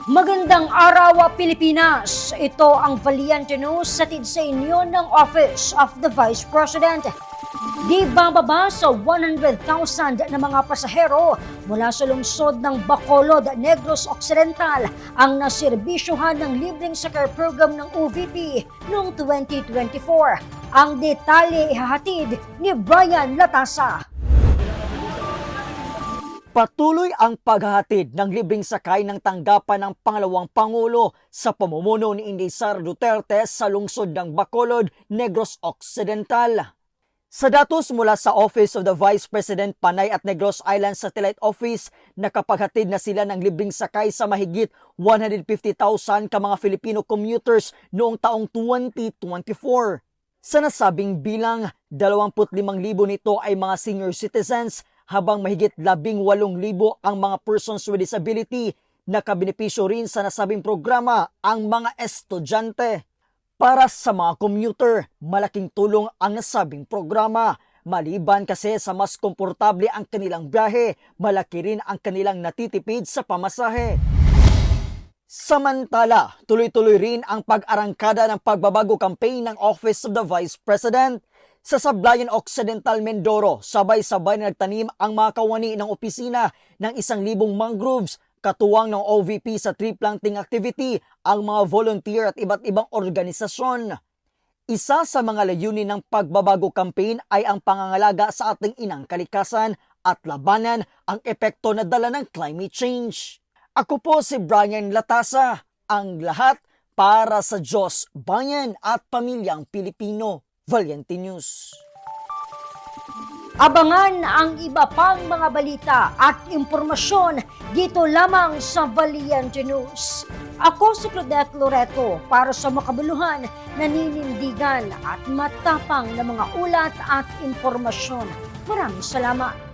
Magandang araw, Pilipinas! Ito ang Valiente News hatid sa inyo ng Office of the Vice President. Di bababa sa 100,000 na mga pasahero mula sa lungsod ng Bacolod, Negros Occidental ang naserbisyohan ng libreng sakay program ng OVP noong 2024. Ang detalye ihahatid ni Brian Latasa. Patuloy ang paghahatid ng libreng sakay ng tanggapan ng pangalawang Pangulo sa pamumuno ni Inday Sara Duterte sa lungsod ng Bacolod, Negros Occidental. Sa datos mula sa Office of the Vice President, Panay at Negros Island Satellite Office, nakapaghatid na sila ng libreng sakay sa mahigit 150,000 ka mga Filipino commuters noong taong 2024. Sa nasabing bilang, 25,000 nito ay mga senior citizens, habang mahigit 18,000 ang mga persons with disability. Nakabenepisyo rin sa nasabing programa ang mga estudyante. Para sa mga commuter, malaking tulong ang nasabing programa. Maliban kasi sa mas komportable ang kanilang biyahe, malaki rin ang kanilang natitipid sa pamasahe. Samantala, tuloy-tuloy rin ang pag-arangkada ng pagbabago campaign ng Office of the Vice President. Sa Sablayan Occidental, Mindoro, sabay-sabay na nagtanim ang mga kawani ng opisina ng 1,000 mangroves, katuwang ng OVP sa tree planting activity, ang mga volunteer at iba't ibang organisasyon. Isa sa mga layunin ng pagbabago campaign ay ang pangangalaga sa ating inang kalikasan at labanan ang epekto na dala ng climate change. Ako po si Brian Latasa, ang lahat para sa Diyos, bayan at pamilyang Pilipino. Valiente News. Abangan ang iba pang mga balita at impormasyon dito lamang sa Valiente News. Ako si Claudette Loreto para sa makabuluhan, naninindigan at matapang na mga ulat at impormasyon. Maraming salamat.